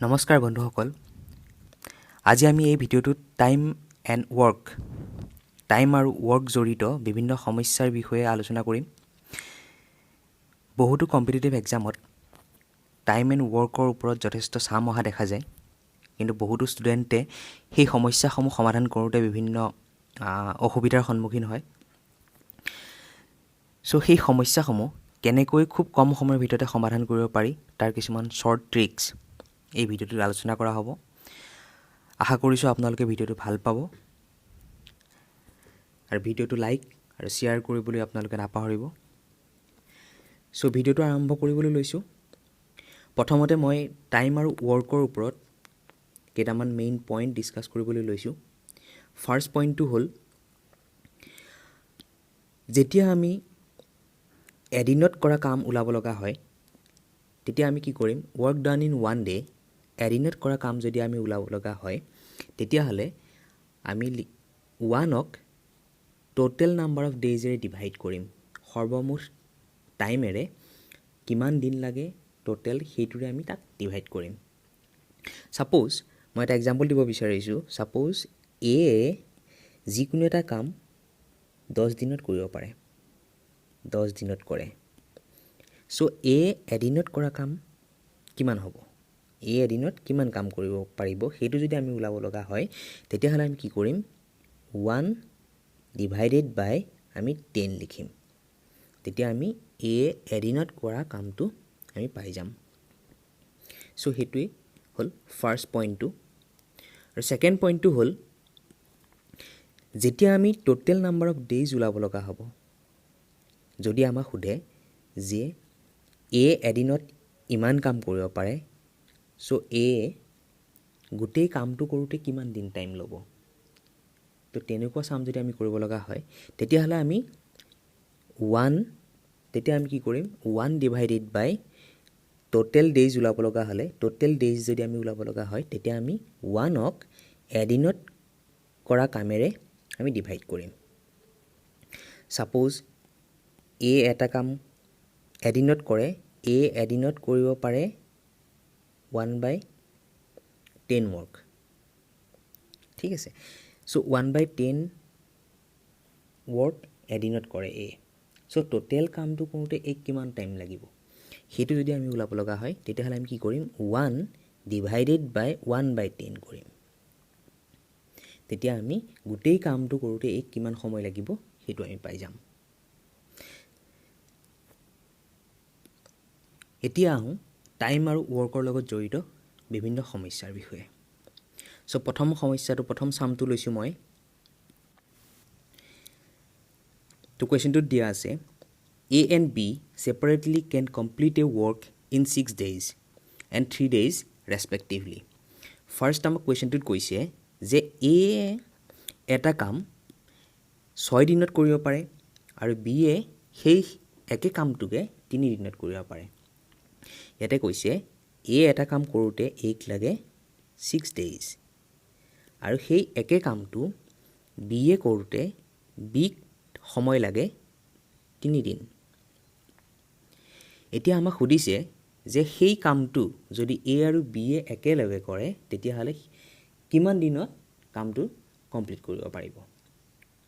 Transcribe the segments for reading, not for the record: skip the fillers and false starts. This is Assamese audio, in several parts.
নমস্কাৰ বন্ধুসকল আজি আমি এই ভিডিঅ'টোত টাইম আৰু ৱৰ্ক জড়িত বিভিন্ন সমস্যাৰ বিষয়ে আলোচনা কৰিম বহুতো কম্পিটিটিভ এক্সামত টাইম এণ্ড ৱৰ্কৰ ওপৰত যথেষ্ট চাম অহা দেখা যায় কিন্তু বহুতো ষ্টুডেণ্টে সেই সমস্যাসমূহ সমাধান কৰোঁতে বিভিন্ন অসুবিধাৰ সন্মুখীন হয় চ' সেই সমস্যাসমূহ কেনেকৈ খুব কম সময়ৰ ভিতৰতে সমাধান কৰিব পাৰি তাৰ কিছুমান শ্বৰ্ট ট্ৰিক্স এই ভিডিঅ'টোত আলোচনা কৰা হ'ব আশা কৰিছোঁ আপোনালোকে ভিডিঅ'টো ভাল পাব আৰু ভিডিঅ'টো লাইক আৰু শ্বেয়াৰ কৰিবলৈ আপোনালোকে নাপাহৰিব চ' ভিডিঅ'টো আৰম্ভ কৰিবলৈ লৈছোঁ প্ৰথমতে মই টাইম আৰু ৱৰ্কৰ ওপৰত কেইটামান মেইন পইণ্ট ডিছকাছ কৰিবলৈ লৈছোঁ ফাৰ্ষ্ট পইণ্টটো হ'ল যেতিয়া আমি এদিনত কৰা কাম ওলাব লগা হয় তেতিয়া আমি কি কৰিম work done in one day এদিনত কৰা কাম যদি আমি ওলাব লগা হয় তেতিয়াহ'লে আমি ওৱানক টোটেল নাম্বাৰ অফ ডেইজেৰে ডিভাইড কৰিম সৰ্বমুঠ টাইমেৰে কিমান দিন লাগে টোটেল সেইটোৰে আমি তাক ডিভাইড কৰিম ছাপ'জ মই এটা এক্সাম্পল দিব বিচাৰিছোঁ ছাপ'জ এ যিকোনো এটা কাম 10 দিনত কৰিব পাৰে 10 দিনত কৰে চ' এদিনত কৰা কাম কিমান হ'ব এদিনত কিমান কাম কৰিব পাৰিব সেইটো যদি আমি ওলাব লগা হয় তেতিয়াহ'লে আমি কি কৰিম 1 ডিভাইডেড বাই আমি 10 লিখিম তেতিয়া আমি এদিনত কৰা কামটো আমি পাই যাম চ' সেইটোৱেই হ'ল ফাৰ্ষ্ট পইণ্টটো আৰু ছেকেণ্ড পইণ্টটো হ'ল যেতিয়া আমি টোটেল নাম্বাৰ অফ ডেইজ ওলাব লগা হ'ব যদি আমাক সোধে যে এদিনত ইমান কাম কৰিব পাৰে চ' গোটেই কামটো কৰোঁতে কিমান দিন টাইম ল'ব তো তেনেকুৱা চাম যদি আমি কৰিব লগা হয় তেতিয়াহ'লে আমি তেতিয়া আমি কি কৰিম 1 ডিভাইডেড বাই টোটেল ডেইজ ওলাব লগা হ'লে টোটেল ডেইজ যদি আমি ওলাব লগা হয় তেতিয়া আমি 1ক এদিনত কৰা কামেৰে আমি ডিভাইড কৰিম ছাপ'জ এটা কাম এদিনত কৰে এদিনত কৰিব পাৰে 1/10 ৱৰ্ক ঠিক আছে চ' 1/10 ৱৰ্ক এদিনত কৰে চ' টোটেল কামটো কৰোঁতে কিমান টাইম লাগিব সেইটো যদি আমি ওলাব লগা হয় তেতিয়াহ'লে আমি কি কৰিম 1 ডিভাইডেড বাই 1/10 কৰিম তেতিয়া আমি গোটেই কামটো কৰোঁতে কিমান সময় লাগিব সেইটো আমি পাই যাম এতিয়া আহোঁ টাইম আৰু ৱৰ্কৰ লগত জড়িত বিভিন্ন সমস্যাৰ বিষয়ে চ' প্ৰথম চামটো লৈছোঁ মই তো কুৱেশ্যনটোত দিয়া আছে A and B separately can complete a work in 6 days and 3 days respectively first আমাক কুৱেশ্যনটোত কৈছে যে এটা কাম 6 দিনত কৰিব পাৰে আৰু বিয়ে সেই একে কামটোকে 3 দিনত কৰিব পাৰে ইয়াতে কৈছে এটা কাম কৰোঁতে লাগে 6 ডেইজ আৰু সেই একে কামটো বিয়ে কৰোঁতে বিক সময় লাগে 3 দিন এতিয়া আমাক সুধিছে যে সেই কামটো যদি আৰু বিয়ে একেলগে কৰে তেতিয়াহ'লে কিমান দিনত কামটো কমপ্লিট কৰিব পাৰিব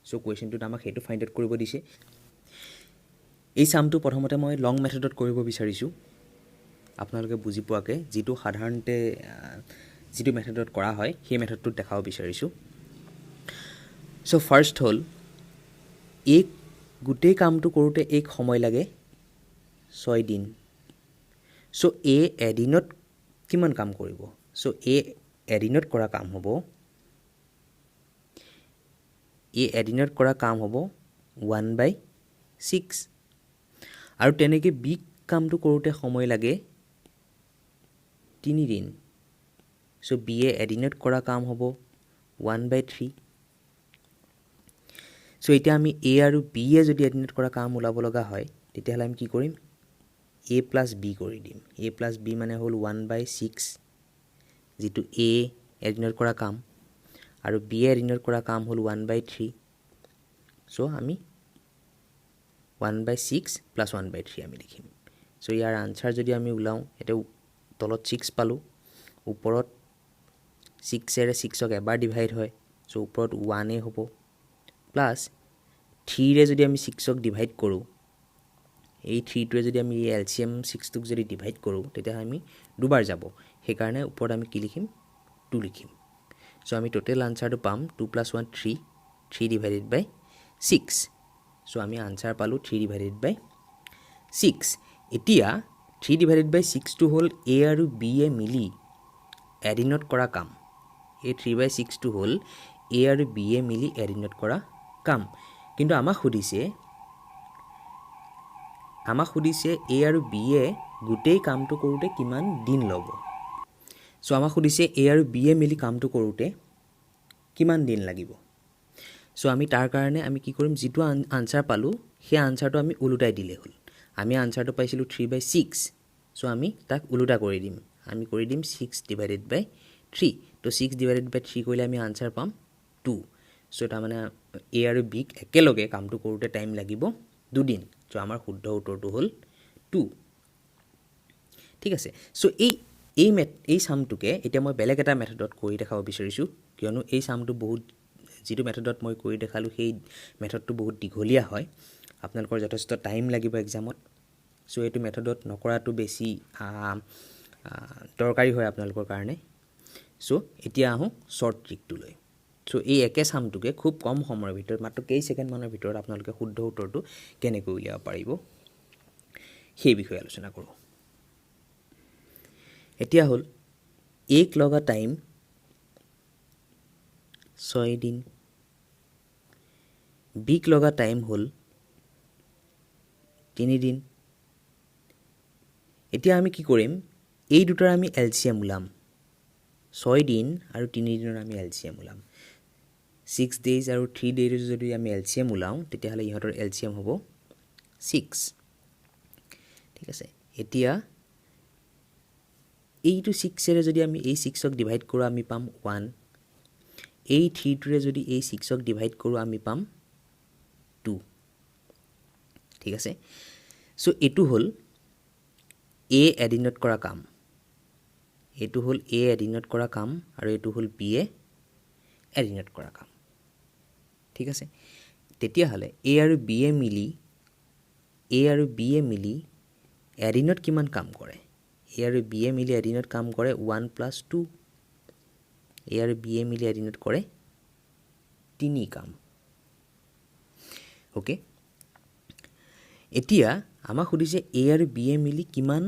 চ' কুৱেশ্যনটোত আমাক সেইটো ফাইণ্ড আউট কৰিব দিছে এই চামটো প্ৰথমতে মই লং মেথডত কৰিব বিচাৰিছোঁ আপোনালোকে বুজি পোৱাকৈ যিটো সাধাৰণতে যিটো মেথডত কৰা হয় সেই মেথডটোত দেখাব বিচাৰিছোঁ চ' ফাৰ্ষ্ট হ'ল গোটেই কামটো কৰোঁতে সময় লাগে 6 দিন চ' এদিনত কিমান কাম কৰিব চ' এদিনত কৰা কাম হ'ব এদিনত কৰা কাম হ'ব 1/6 আৰু তেনেকৈ বিগ কামটো কৰোঁতে সময় লাগে 3 দিন চ' এদিনত কৰা কাম হ'ব 1/3 চ' এতিয়া আমি আৰু বিয়ে যদি এদিনত কৰা কাম ওলাব লগা হয় তেতিয়াহ'লে আমি কি কৰিম প্লাছ বি কৰি দিম প্লাছ বি মানে হ'ল 1/6 যিটো এদিনত কৰা কাম আৰু বিয়ে এদিনত কৰা কাম হ'ল 1/3 চ' আমি 1/6 প্লাছ 1/3 আমি লিখিম চ' ইয়াৰ আনচাৰ যদি আমি ওলাওঁ এতিয়া তলত 6 পালোঁ ওপৰত 6এৰে 6ক এবাৰ ডিভাইড হয় চ' ওপৰত 1 হ'ব প্লাছ 3ৰে যদি আমি 6ক ডিভাইড কৰোঁ এই 3টোৱে যদি আমি এলচিএম 6টোক যদি ডিভাইড কৰোঁ তেতিয়া আমি দুবাৰ যাব সেইকাৰণে ওপৰত আমি কি লিখিম 2 লিখিম চ' আমি টোটেল আনসাৰটো পাম 2 + 1 3 3 ডিভাইডেড বাই 6 চ' আমি আনসাৰ পালোঁ 3 ডিভাইডেড বাই 6 এতিয়া 3 ডিভাইডেড বাই 6টো হ'ল এ আৰু বি এ মিলি এডিনট কৰা কাম এই 3/6টো হ'ল এ আৰু বি এ মিলি এডিনট কৰা কাম কিন্তু আমাক সুধিছে এ আৰু বি এ গোটেই কামটো কৰোঁতে কিমান দিন ল'ব চ' আমাক সুধিছে এ আৰু বি এ মিলি কামটো কৰোঁতে কিমান দিন লাগিব চ' আমি তাৰ কাৰণে আমি কি কৰিম যিটো আনসাৰ পালোঁ সেই আনসাৰটো আমি ওলোটাই দিলে হ'ল আমি আনসাৰটো পাইছিলোঁ 3/6 চ' আমি তাক ওলোটা কৰি দিম আমি কৰি দিম 6 ডিভাইডেড বাই 3 তো 6 ডিভাইডেড বাই 3 কৰিলে আমি আনসাৰ পাম 2 চ' তাৰমানে এ আৰু বিক একেলগে কামটো কৰোঁতে টাইম লাগিব 2 দিন চ' আমাৰ শুদ্ধ উত্তৰটো হ'ল 2 ঠিক আছে চ' এই চামটোকে এতিয়া মই বেলেগ এটা মেথডত কৰি দেখাব বিচাৰিছোঁ কিয়নো এই চামটো বহুত যিটো মেথডত মই কৰি দেখালোঁ সেই মেথডটো বহুত দীঘলীয়া হয় আপোনালোকৰ যথেষ্ট টাইম লাগিব এক্সামত চ' এইটো মেথডত নকৰাটো বেছি দৰকাৰী হয় আপোনালোকৰ কাৰণে চ' এতিয়া আহোঁ শ্বৰ্ট ট্ৰিকটোলৈ চ' এই একে চামটোকে খুব কম সময়ৰ ভিতৰত মাত্ৰ কেই ছেকেণ্ডমানৰ ভিতৰত আপোনালোকে শুদ্ধ উত্তৰটো কেনেকৈ উলিয়াব পাৰিব সেই বিষয়ে আলোচনা কৰোঁ এতিয়া হ'ল এক লগা টাইম 6 দিন বিক লগা টাইম হ'ল 3 দিন এতিয়া আমি কি কৰিম এই দুটাৰ আমি এলচিএম ওলাম 6 দিন আৰু 3 দিনৰ আমি এলচিএম ওলাম 6 ডেইজ আৰু 3 ডেইজ যদি আমি এলচিএম ওলাওঁ তেতিয়াহ'লে ইহঁতৰ এলচিএম হ'ব 6 ঠিক আছে এতিয়া এইটো 6এৰে যদি আমি এই 6ক ডিভাইড কৰোঁ আমি পাম 1 এই 3টোৰে যদি এই 6ক ডিভাইড কৰোঁ আমি পাম 2 ঠিক আছে চ' এইটো হ'ল এ এডিনট কৰা কাম এইটো হ'ল এ এডিনট কৰা কাম আৰু এইটো হ'ল বি এ এডিনট কৰা কাম ঠিক আছে তেতিয়াহ'লে এ আৰু বি এ মিলি এডিনট কিমান কাম কৰে এ আৰু বি এ মিলি এডিনট কাম কৰে 1 + 2 এ আৰু বি এ মিলি এডিনট কৰে 3 কাম অ'কে এতিয়া আমাক সুধিছে এ আৰু বি এ মিলি কিমান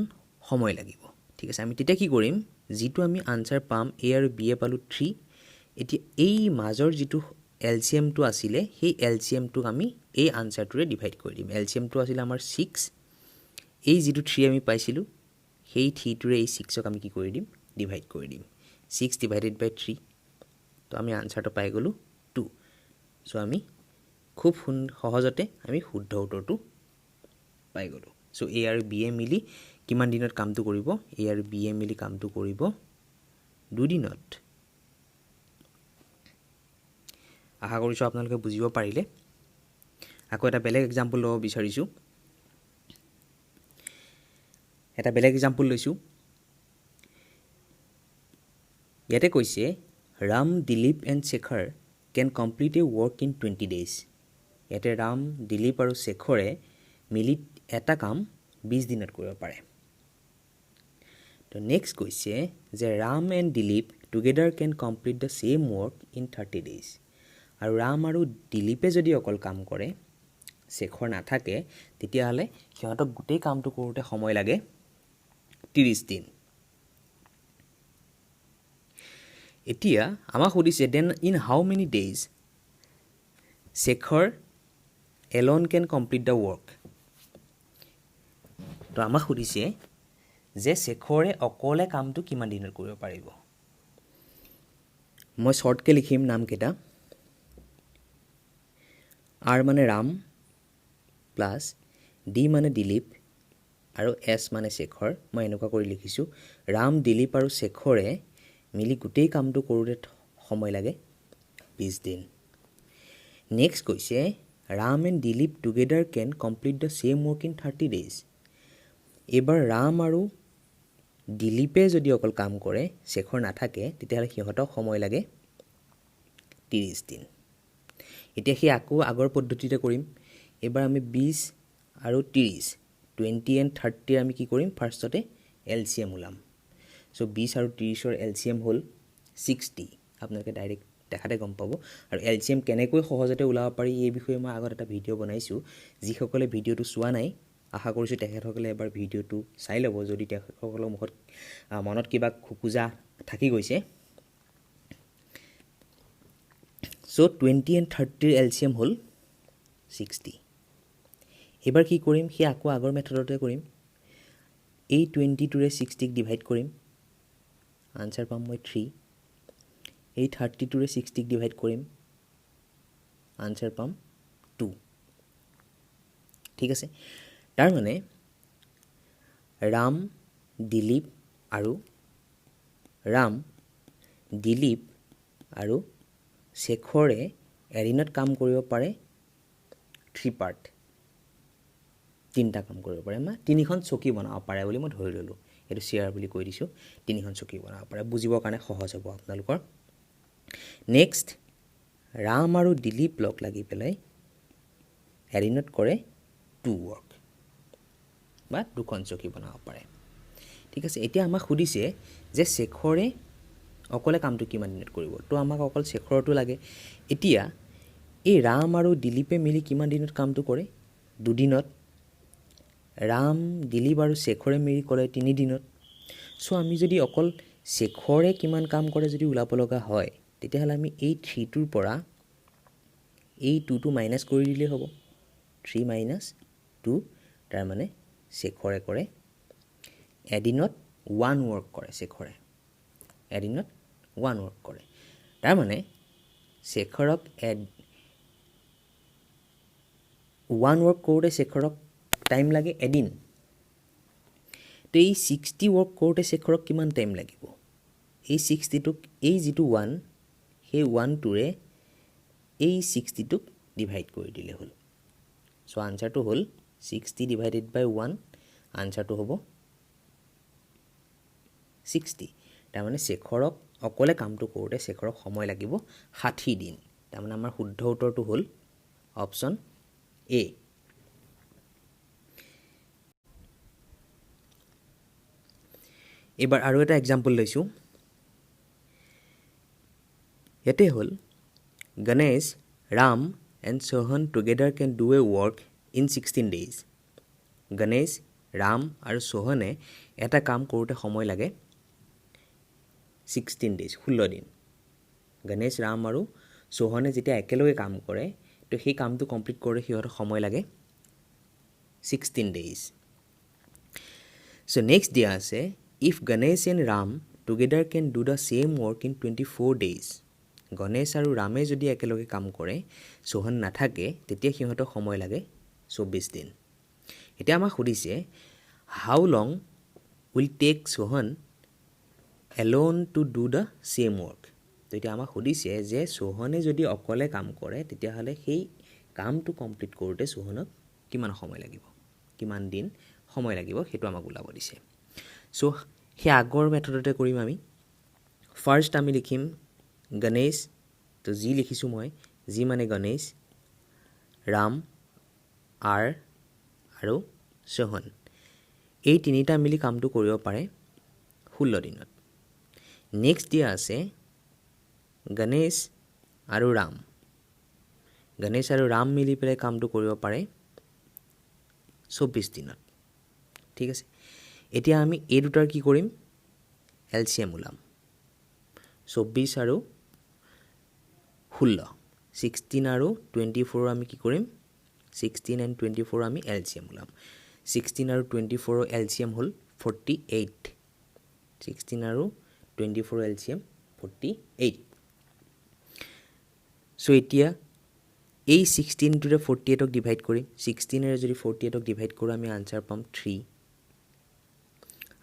সময় লাগিব ঠিক আছে আমি তেতিয়া কি কৰিম যিটো আমি আনসাৰ পাম এ আৰু বি এ পালোঁ 3 এতিয়া এই মাজৰ যিটো এলচিএমটো আছিলে সেই এলচিএমটোক আমি এই আনসাৰটোৰে ডিভাইড কৰি দিম এলচিএমটো আছিলে আমাৰ 6 এই যিটো 3 আমি পাইছিলোঁ সেই 3টোৰে এই 6ক আমি কি কৰি দিম ডিভাইড কৰি দিম 6 ডিভাইডেড বাই 3 তো আমি আনসাৰটো পাই গ'লোঁ 2 চ' আমি খুব সহজতে আমি শুদ্ধ উত্তৰটো পাই গ'লোঁ চ' এ আৰু বি এ মিলি কিমান দিনত কামটো কৰিব এ আৰু বি এ মিলি কামটো কৰিব 2 দিনত আশা কৰিছোঁ আপোনালোকে বুজিব পাৰিলে আকৌ এটা বেলেগ এক্সাম্পল ল'ব বিচাৰিছোঁ এটা বেলেগ এক্সাম্পল লৈছোঁ ইয়াতে কৈছে Ram Dilip and Shekhar can complete a work in 20 days ইয়াতে ৰাম দিলীপ আৰু শেখৰে মিলি এটা কাম 20 দিনত কৰিব পাৰে তো নেক্সট কৈছে যে Ram and Dilip together can complete the same work in 30 days আৰু ৰাম আৰু দিলীপে যদি অকল কাম কৰে শেখৰ নাথাকে তেতিয়াহ'লে সিহঁতক গোটেই কামটো কৰোঁতে সময় লাগে 30 দিন এতিয়া আমাক সুধিছে then in how many days Shekhar alone can complete the work তো আমাক সুধিছে যে শেখৰে অকলে কামটো কিমান দিনত কৰিব পাৰিব মই শ্বৰ্টকৈ লিখিম নামকেইটা আৰ মানে ৰাম প্লাছ ডি মানে দিলীপ আৰু এছ মানে শেখৰ মই এনেকুৱা কৰি লিখিছোঁ ৰাম দিলীপ আৰু শেখৰে মিলি গোটেই কামটো কৰোঁতে সময় লাগে 20 দিন নেক্সট কৈছে Ram and Dilip together can complete the same work in 30 days এইবাৰ ৰাম আৰু দিলীপে যদি অকল কাম কৰে শেখৰ নাথাকে তেতিয়াহ'লে সিহঁতক সময় লাগে 30 দিন এতিয়া সেই আকৌ আগৰ পদ্ধতিতে কৰিম এবাৰ আমি 20 আৰু 30 20 and 30 আমি কি কৰিম ফাৰ্ষ্টতে এলচিএম ওলাম সো 20 আৰু 30 ৰ এলচিএম হ'ল 60 আপোনালোকে ডাইৰেক্ট দেখাতে গম পাব আৰু এলচিএম কেনেকৈ সহজতে ওলাব পাৰি এই বিষয়ে মই আগত এটা ভিডিঅ' বনাইছোঁ যিসকলে ভিডিঅ'টো চোৱা নাই আশা কৰিছোঁ তেখেতসকলে এবাৰ ভিডিঅ'টো চাই ল'ব যদি তেখেতসকলৰ মনত কিবা খোকোজা থাকি গৈছে সো 20 and 30 ৰ এলচিএম হ'ল 60 এবাৰ কি কৰিম সেই আকৌ আগৰ মেথডতে কৰিম এই 22ৰে 60ক ডিভাইড কৰিম আনসাৰ পাম মই 3 এই 32ৰে 60ক ডিভাইড কৰিম আনসাৰ পাম 2 ঠিক আছে তাৰ মানে ৰাম দিলীপ আৰু শেখৰে এদিনত কাম কৰিব পাৰে 3 পাৰ্ট তিনিটা কাম কৰিব পাৰে মা তিনিখন চকী বনাব পাৰে বুলি মই ধৰি ললোঁ এইটো চেয়াৰ বুলি কৈ দিছোঁ তিনিখন চকী বনাব পাৰে বুজিবৰ কাৰণে সহজ হ'ব আপোনালোকৰ নেক্সট ৰাম আৰু দিলীপ লগ লাগি পেলাই এদিনত কৰে 2 ৱৰ্ক বা দুখন চকী বনাব পাৰে ঠিক আছে এতিয়া আমাক সুধিছে যে শেখৰে অকলে কামটো কিমান দিনত কৰিব তো আমাক অকল শেখৰটো লাগে এতিয়া এই ৰাম আৰু দিলীপে মিলি কিমান দিনত কামটো কৰে 2 দিনত ৰাম দিলীপ আৰু শেখৰে মিলি কৰে 3 দিনত সো আমি যদি অকল শেখৰে কিমান কাম কৰে যদি ওলাব লগা হয় তেতিয়াহ'লে আমি এই 3টোৰ পৰা এই 2টো মাইনাছ কৰি দিলে হ'ব 3 - 2 তাৰ মানে শেখৰে কৰে এদিনত 1 ৱৰ্ক কৰে শেখৰে এদিনত 1 ৱৰ্ক কৰে তাৰ মানে শেখৰক 1 ৱৰ্ক কৰোঁতে শেখৰক টাইম লাগে এদিন তো এই 60 ৱৰ্ক কৰোঁতে শেখৰক কিমান টাইম লাগিব এই 60টোক এই যিটো 1 সেই 1টোৰে এই 60টোক ডিভাইড কৰি দিলে হ'ল সো আনসাৰটো হ'ল 60 ডিভাইডেড বাই 1 আনসাৰটো হ'ব 60 তাৰমানে শেখৰক অকলে কামটো কৰোঁতে শেখৰক সময় লাগিব 60 দিন তাৰমানে আমাৰ শুদ্ধ উত্তৰটো হ'ল অপশ্যন এ এবাৰ আৰু এটা এক্সাম্পল লৈছোঁ ইয়াতে হ'ল Ganesh Ram and Sohan together can do a work in 16 days Ganesh Ram আৰু সোহনে এটা কাম কৰোঁতে সময় লাগে 16 days 16 দিন গণেশ ৰাম আৰু সোহনে যেতিয়া একেলগে কাম কৰে তো সেই কামটো কমপ্লিট কৰোঁতে সিহঁতৰ সময় লাগে 16 days সো নেক্সট দিয়া আছে if Ganesh and Ram together can do the same work in 24 days Ganesh আৰু ৰামে যদি একেলগে কাম কৰে সোহন নাথাকে তেতিয়া সিহঁতৰ সময় লাগে 24 দিন এতিয়া আমাক সুধিছে how long will take Sohan alone to do the same work তো এতিয়া আমাক সুধিছে যে সোহনে যদি অকলে কাম কৰে তেতিয়াহ'লে সেই কামটো কমপ্লিট কৰোঁতে সোহনক কিমান সময় লাগিব কিমান দিন সময় লাগিব সেইটো আমাক ওলাব দিছে সো সেই আগৰ মেথডতে কৰিম আমি ফাৰ্ষ্ট আমি লিখিম গণেশ তো জি লিখিছোঁ মই জি মানে গণেশ ৰাম আৰ আৰু সোহন এই তিনিটা মিলি কামটো কৰিব পাৰে 16 দিনত নেক্সট দিয়া আছে গণেশ আৰু ৰাম মিলি পেলাই কামটো কৰিব পাৰে 24 দিনত ঠিক আছে এতিয়া আমি এই দুটাৰ কি কৰিম এলচিএম ওলাম 24 আৰু 16 16 আৰু 24 আমি কি কৰিম 16 and 24 আমি এলচিএম ওলাম 16 আৰু 24 এলচিএম হ'ল 48 16 আৰু 24 এলচিএম 48 সো এতিয়া এই 16টোৰে 48ক ডিভাইড কৰিম 16ৰে যদি 48ক ডিভাইড কৰোঁ আমি আনসাৰ পাম 3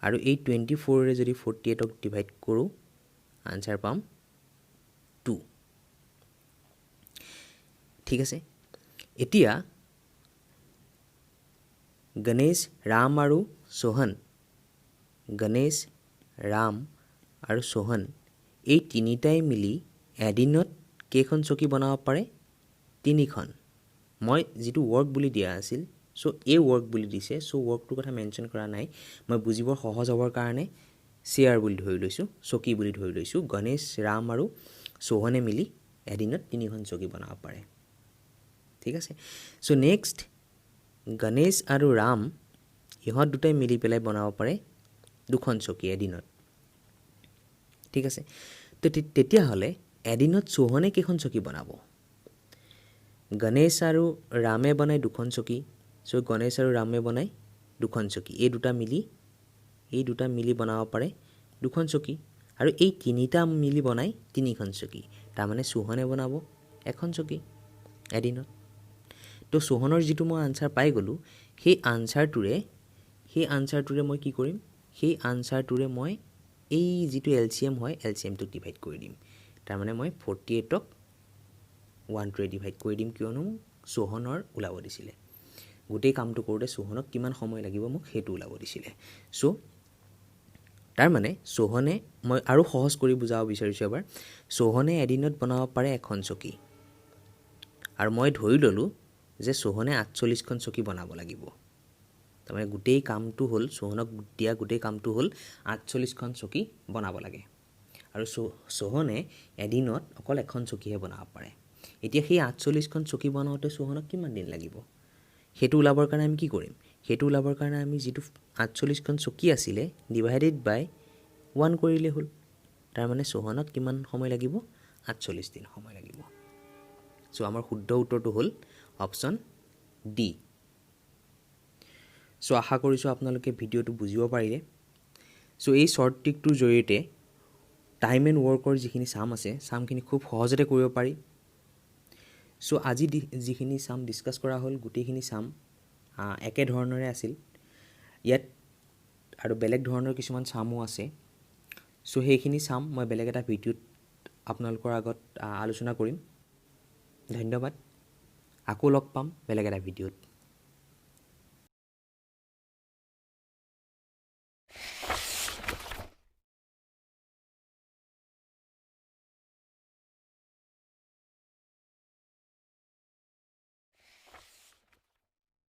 আৰু এই 24ৰে যদি 48ক ডিভাইড কৰোঁ আনসাৰ পাম 2 ঠিক আছে এতিয়া গণেশ ৰাম আৰু সোহন গণেশ, ৰাম আৰু সোহন এই তিনিটাই মিলি এদিনত কেইখন চকী বনাব পাৰে 3খন মই যিটো ৱৰ্ক বুলি দিয়া আছিল সো এই ৱৰ্ক বুলি দিছে সো ৱৰ্কটোৰ কথা মেনশ্যন কৰা নাই মই বুজিবৰ সহজ হ'বৰ কাৰণে চেয়াৰ বুলি ধৰি লৈছোঁ চকী বুলি ধৰি লৈছোঁ গণেশ ৰাম আৰু সোহনে মিলি এদিনত 3খন চকী বনাব পাৰে ঠিক আছে সো নেক্সট গণেশ আৰু ৰাম ইহঁত দুটাই মিলি পেলাই বনাব পাৰে 2খন চকী এদিনত ঠিক আছে তো তেতিয়াহ'লে এদিনত সোহনে কেইখন চকী বনাব গণেশ আৰু ৰামে বনাই 2খন চকী সো গণেশ আৰু ৰামে বনাই 2খন চকী এই দুটা মিলি বনাব পাৰে 2খন চকী আৰু এই তিনিটা মিলি বনাই 3খন চকী তাৰমানে সোহনে বনাব 1খন চকী এদিনত তো সোহনৰ যিটো মই আনসাৰ পাই গ'লো সেই আনসাৰটোৰে মই কি কৰিম সেই আনসাৰটোৰে মই এই যিটো এলচিএম হয় এলচিএমটো ডিভাইড কৰি দিম তাৰমানে মই 48ক 1 ডিভাইড কৰি দিম কিয়নো সোহনৰ ওলাব দিছিলে গোটেই কামটো কৰোঁতে সোহনক কিমান সময় লাগিব মোক সেইটো ওলাব দিছিলে সো তাৰমানে সোহনে মই আৰু সহজ কৰি বুজাব বিচাৰিছোঁ এবাৰ সোহনে এদিনত বনাব পাৰে 1খন চকী আৰু মই ধৰি ল'লোঁ যে সোহনে 48খন চকী বনাব লাগিব তাৰমানে গোটেই কামটো হ'ল সোহনক দিয়া গোটেই কামটো হ'ল 48খন চকী বনাব লাগে আৰু সোহনে এদিনত অকল 1খন চকীহে বনাব পাৰে এতিয়া সেই 48খন চকী বনাওঁতে সোহনক কিমান দিন লাগিব সেইটো ওলাবৰ কাৰণে আমি কি কৰিম সেইটো ওলাবৰ কাৰণে আমি যিটো 48খন চকী আছিলে ডিভাইডেড বাই 1 কৰিলে হ'ল তাৰমানে সোহনক কিমান সময় লাগিব 48 দিন সময় লাগিব সো আমাৰ শুদ্ধ উত্তৰটো হ'ল অপশ্যন ডি সো আশা কৰিছোঁ আপোনালোকে ভিডিঅ'টো বুজিব পাৰিলে সো এই শ্বৰ্ট ট্ৰিকটোৰ জৰিয়তে টাইম এণ্ড ৱৰ্কৰ যিখিনি চাম আছে চামখিনি খুব সহজতে কৰিব পাৰি সো আজি যিখিনি চাম ডিছকাছ কৰা হ'ল গোটেইখিনি চাম একেধৰণৰে আছিল ইয়াত আৰু বেলেগ ধৰণৰ কিছুমান চামো আছে সো সেইখিনি চাম মই বেলেগ এটা ভিডিঅ'ত আপোনালোকৰ আগত আলোচনা কৰিম ধন্যবাদ আকৌ লগ পাম বেলেগ এটা ভিডিঅ'ত